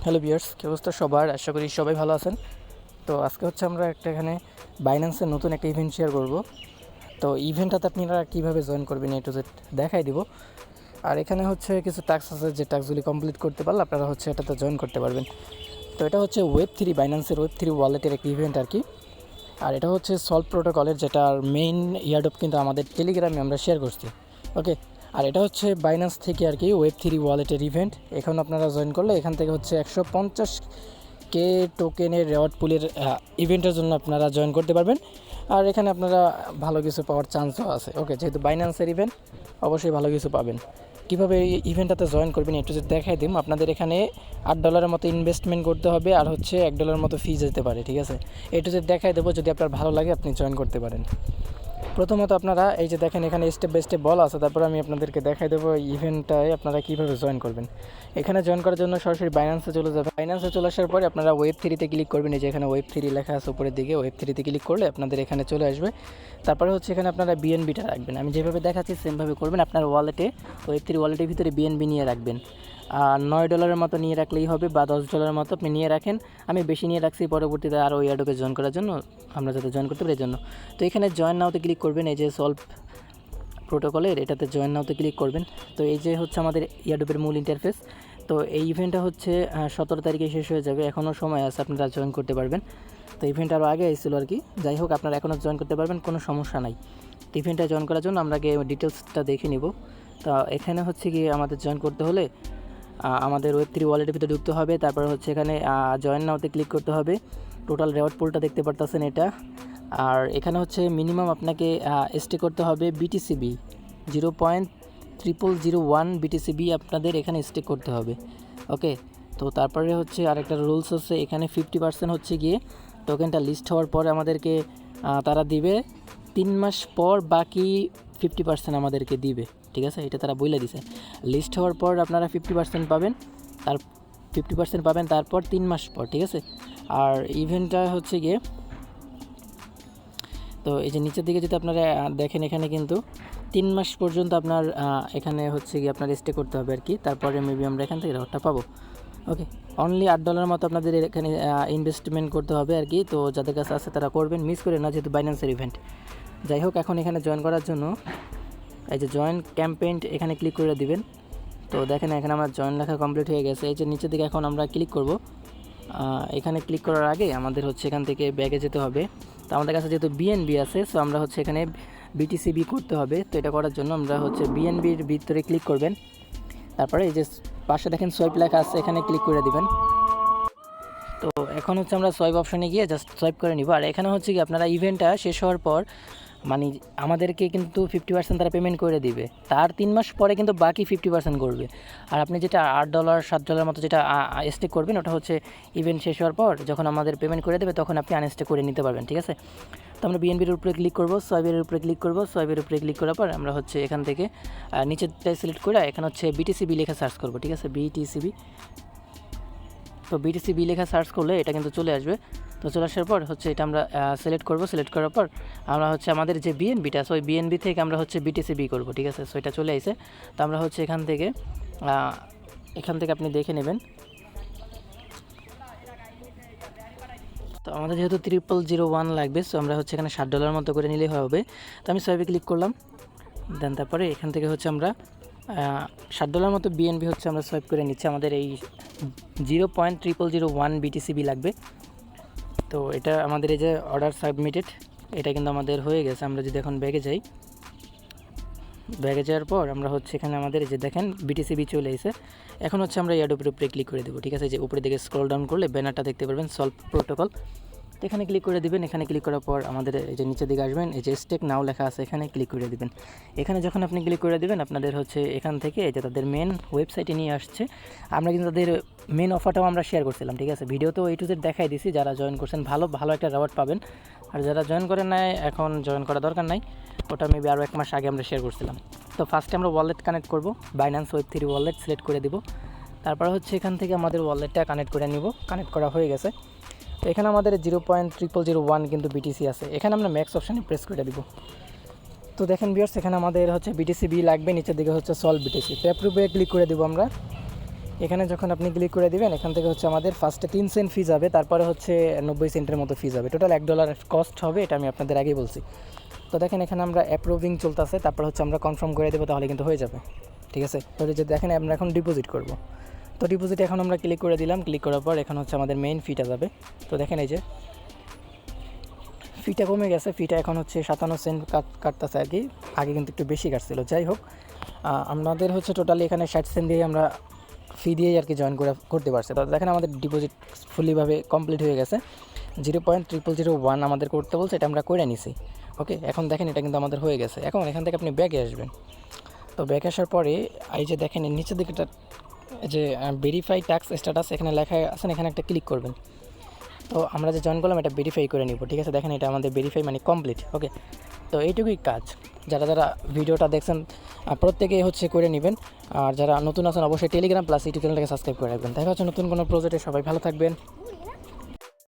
Hello viewers, কী অবস্থা সবার? আশা করি সবাই ভালো আছেন। তো আজকে হচ্ছে আমরা এখানে বাইন্যান্সের নতুন একটা ইভেন্ট শেয়ার করব। তো ইভেন্টটাতে আপনারা কীভাবে জয়েন করবেন এ টু জেড দেখাই দিব। আর এখানে হচ্ছে কিছু টাস্ক আছে, যে টাস্কগুলি কমপ্লিট করতে পারলে আপনারা হচ্ছে এটাতে জয়েন করতে পারবেন। তো এটা হচ্ছে Web3 বাইন্যান্সের Web3 ওয়ালেটের একটা ইভেন্ট আর কি। আর এটা হচ্ছে সলভ প্রোটোকলের, যেটার মেইন ইয়ারড্রপ কিন্তু আমাদের টেলিগ্রামে আমরা শেয়ার করছি। ওকে, আর এটা হচ্ছে বাইন্যান্স থেকে আর কি Web3 ওয়ালেটের ইভেন্ট। এখন আপনারা জয়েন করলে এখান থেকে হচ্ছে 150K টোকেনের রেওয়ার্ড পুলের ইভেন্টের জন্য আপনারা জয়েন করতে পারবেন। আর এখানে আপনারা ভালো কিছু পাওয়ার চান্সও আছে। ওকে, যেহেতু বাইন্যান্সের ইভেন্ট, অবশ্যই ভালো কিছু পাবেন। কীভাবে এই ইভেন্টটাতে জয়েন করবেন একটু যদি দেখাই দিই। আপনাদের এখানে $8 মতো ইনভেস্টমেন্ট করতে হবে, আর হচ্ছে $1 মতো ফি যেতে পারে। ঠিক আছে, একটু যদি দেখাই দেবো, যদি আপনার ভালো লাগে আপনি জয়েন করতে পারেন। প্রথমত আপনারা এই যে দেখেন, এখানে স্টেপ বাই স্টেপ বলা আছে। তারপর আমি আপনাদেরকে দেখাই দেবো এই ইভেন্টটায় আপনারা কীভাবে জয়েন করবেন। এখানে জয়েন করার জন্য সরাসরি বাইন্যান্সে চলে যাবেন। বাইন্যান্সে চলে আসার পরে আপনারা Web3-তে ক্লিক করবেন। এই যে এখানে Web3 লেখা আছে উপরের দিকে, Web3-তে ক্লিক করলে আপনাদের এখানে চলে আসবে। তারপরে হচ্ছে এখানে আপনারা বিএনবিটা রাখবেন। আমি যেভাবে দেখাচ্ছি সেমভাবে করবেন। আপনার ওয়ালেটে Web3 ওয়ালেটের ভিতরে বিএনবি নিয়ে রাখবেন। আর $9 মতো নিয়ে রাখলেই হবে, বা $10 মতো আপনি নিয়ে রাখেন। আমি বেশি নিয়ে রাখছি পরবর্তীতে আরও ইয়ারড্রপে জয়েন করার জন্য, আমরা যাতে জয়েন করতে পারি এই জন্য। তো এখানে জয়েন নাওতে ক্লিক করবেন। এই যে সলভ প্রোটোকলের এটাতে জয়েন নাওতে ক্লিক করবেন। তো এই যে হচ্ছে আমাদের ইয়ারড্রপের মূল ইন্টারফেস। তো এই ইভেন্টটা হচ্ছে 17 তারিখে শেষ হয়ে যাবে, এখনও সময় আছে, আপনারা জয়েন করতে পারবেন। তো ইভেন্ট আরও আগে এসেছিলো আর কি। যাই হোক, আপনারা এখনও জয়েন করতে পারবেন, কোনো সমস্যা নাই। তো ইভেন্টটা জয়েন করার জন্য আমরা আগে ডিটেলসটা দেখে নিব। তো এখানে হচ্ছে কি আমাদের জয়েন করতে হলে আমাদের Web3 ওয়ালেটের ভিতরে ঢুকতে হবে। তারপর হচ্ছে এখানে জয়েন নাওতে ক্লিক করতে হবে। টোটাল রেওয়ার্ড পুলটা দেখতে পারতেছেন এটা। আর এখানে হচ্ছে মিনিমাম আপনাকে স্টে করতে হবে BTCB 0.0001 BTCB আপনাদের এখানে স্টে করতে হবে। ওকে, তো তারপরে হচ্ছে আরেকটা রুলস হচ্ছে, এখানে 50% হচ্ছে গিয়ে টোকেনটা লিস্ট হওয়ার পরে আমাদেরকে তারা দিবে 3 মাস পর, বাকি 50% আমাদেরকে দিবে। ঠিক আছে, এটা তারা বলে দিছে। লিস্ট হওয়ার পর আপনারা 50% পাবেন, তার 50% পাবেন তারপর 3 মাস পর। ঠিক আছে, আর ইভেন্টটা হচ্ছে গিয়ে, তো এই যে নিচের দিকে যদি আপনারা দেখেন, এখানে কিন্তু 3 মাস পর্যন্ত আপনার এখানে হচ্ছে গিয়ে আপনার স্টে করতে হবে আর কি। তারপরে মেবি আমরা এখান থেকে রেওয়ার্ডটা পাবো। ওকে, অনলি $8 মতো আপনাদের এখানে ইনভেস্টমেন্ট করতে হবে আর কি। তো যাদের কাছে আছে তারা করবেন, মিস করে না, যেহেতু বাইন্যান্সের ইভেন্ট। যাই হোক, এখন এখানে জয়েন করার জন্য এই যে জয়েন ক্যাম্পেইন এখানে ক্লিক করে দিবেন। তো দেখেন এখানে আমার জয়েন লেখা কমপ্লিট হয়ে গেছে। এই যে নিচের দিকে এখন আমরা ক্লিক করব। এখানে ক্লিক করার আগে আমাদের হচ্ছে এখান থেকে ব্যাগে যেতে হবে। তো আমাদের কাছে যেহেতু বিএনবি আছে, সো আমরা হচ্ছে এখানে BTCB করতে হবে। তো এটা করার জন্য আমরা হচ্ছে বিএনবির ভিতরে ক্লিক করবেন। তারপরে এই যে পাশে দেখেন সোয়াইপ লেখা আছে, এখানে ক্লিক করে দিবেন। তো এখন হচ্ছে আমরা সোয়াইপ অপশনে গিয়ে জাস্ট সোয়াইপ করে নিব। আর এখানে হচ্ছে কি আপনারা ইভেন্টটা শেষ হওয়ার পর, মানে আমাদেরকে কিন্তু 50% তারা পেমেন্ট করে দিবে, তার 3 মাস পরে কিন্তু বাকি 50% করবে। আর আপনি যেটা $8 $7 মতো যেটা স্টেক করবেন, ওটা হচ্ছে ইভেন্ট শেষ হওয়ার পর যখন আমাদের পেমেন্ট করে দেবে তখন আপনি আনস্টেক করে নিতে পারবেন। ঠিক আছে, তো আমরা বিএনবির উপরে ক্লিক করব, সোয়াইপের উপরে ক্লিক করব। সোয়াইপের উপরে ক্লিক করার পর আমরা হচ্ছে এখান থেকে নিচেরটাই সিলেক্ট করে এখানে হচ্ছে BTCB লেখা সার্চ করব। ঠিক আছে, BTCB। তো BTCB লেখা সার্চ করলে এটা কিন্তু চলে আসবে। তো চলে আসার পর হচ্ছে এটা আমরা সিলেক্ট করব। সিলেক্ট করার পর আমরা হচ্ছে আমাদের যে বিএনবিটা আছে, ওই বিএনবি থেকে আমরা হচ্ছে BTCB করব। ঠিক আছে, সো এটা চলে আসে। তো আমরা হচ্ছে এখান থেকে আপনি দেখে নেবেন। তো আমাদের যেহেতু 0001 লাগবে, সো আমরা হচ্ছে এখানে $7 মতো করে নিলেই হবে। তো আমি সোয়াইপে ক্লিক করলাম। দেন তারপরে এখান থেকে হচ্ছে আমরা $7 মতো বিএনবি হচ্ছে আমরা সোয়াইপ করে নিচ্ছি। আমাদের এই 0.0001 BTCB লাগবে। তো এটা আমাদের এই যে অর্ডার সাবমিটেড, এটা কিন্তু আমাদের হয়ে গেছে। আমরা যদি এখন ব্যাগে যাই, ব্যাগে যাওয়ার পর আমরা হচ্ছে এখানে আমাদের এই যে দেখেন BTCB চলে এসে। এখন হচ্ছে আমরা ইয়ারড্রপের উপরে ক্লিক করে দেবো। ঠিক আছে, যে উপরে দিকে স্ক্রল ডাউন করলে ব্যানারটা দেখতে পারবেন, সলভ প্রোটোকল। তো এখানে ক্লিক করে দিবেন। এখানে ক্লিক করার পর আমাদের এই যে নিচের দিকে আসবেন, এই যে স্টেক নাও লেখা আছে, এখানে ক্লিক করে দিবেন। এখানে যখন আপনি ক্লিক করে দিবেন, আপনাদের হচ্ছে এখান থেকে এই যে তাদের মেন ওয়েবসাইটে নিয়ে আসছে। আমরা কিন্তু তাদের মেন অফারটাও আমরা শেয়ার করছিলাম। ঠিক আছে, ভিডিওতেও A to Z দেখাই দিছি। যারা জয়েন করছেন ভালো একটা রেওয়ার্ড পাবেন। আর যারা জয়েন করেন নাই, এখন জয়েন করা দরকার নাই, ওটা মেবি আরও 1 মাস আগে আমরা শেয়ার করছিলাম। তো ফার্স্টে আমরা ওয়ালেট কানেক্ট করব, বাইন্যান্স Web3 ওয়ালেট সিলেক্ট করে দিব। তারপর হচ্ছে এখান থেকে আমাদের ওয়ালেটটা কানেক্ট করে নিব। কানেক্ট করা হয়ে গেছে। তো এখানে আমাদের 0.0001 কিন্তু BTC আছে। এখানে আমরা ম্যাক্স অপশানে প্রেস করে দিব। তো দেখেন ভিউয়ার্স, এখানে আমাদের হচ্ছে BTCB লাগবে, নিচের দিকে হচ্ছে সলভ BTC। তো অ্যাপ্রুভে ক্লিক করে দিব আমরা। এখানে যখন আপনি ক্লিক করে দিবেন এখান থেকে হচ্ছে আমাদের ফার্স্টে 3 সেন্ট ফি যাবে, তারপরে হচ্ছে 90 সেন্টের মতো ফি যাবে, টোটাল $1 কস্ট হবে, এটা আমি আপনাদের আগেই বলছি। তো দেখেন এখানে আমরা অ্যাপ্রুভিং চলতেছে, তারপর হচ্ছে আমরা কনফার্ম করে দেবো, তাহলে কিন্তু হয়ে যাবে। ঠিক আছে, তো যে দেখেন আমরা এখন ডিপোজিট করব। তো ডিপোজিট এখন আমরা ক্লিক করে দিলাম, ক্লিক করার পর এখন হচ্ছে আমাদের মেইন ফিটা যাবে। তো দেখেন এই যে ফিটা কমে গেছে, ফিটা এখন হচ্ছে 57 সেন্ট কাটতেছে আর কি, আগে কিন্তু একটু বেশি কাটছিল। যাই হোক, আমাদের হচ্ছে টোটালি এখানে 60 সেন্ট দিয়ে আমরা ফি দিয়েই আর কি জয়েন করতে পারছে। তো দেখেন আমাদের ডিপোজিট ফুলিভাবে কমপ্লিট হয়ে গেছে। 0.0001 আমাদের করতে বলছে, এটা আমরা করে নিছি। ওকে, এখন দেখেন এটা কিন্তু আমাদের হয়ে গেছে। এখন এখান থেকে আপনি ব্যাকে আসবেন। তো ব্যাকে আসার পরে এই যে দেখেন নিচের দিকে যে ভেরিফাই ট্যাক্স স্ট্যাটাস এখানে লেখা আছে, এখানে একটা ক্লিক করবেন। তো আমরা যে জয়েন করলাম এটা ভেরিফাই করে নিব। ঠিক আছে, দেখেন এটা আমাদের ভেরিফাই মানে কমপ্লিট। ওকে, তো এইটুকুই কাজ। যারা যারা ভিডিওটা দেখছেন প্রত্যেকেই হচ্ছে করে নেবেন। আর যারা নতুন আছেন অবশ্যই টেলিগ্রাম প্লাস ইউটিউব চ্যানেলটাকে সাবস্ক্রাইব করে রাখবেন। দেখা হচ্ছে নতুন কোনো প্রজেক্টে, সবাই ভালো থাকবেন।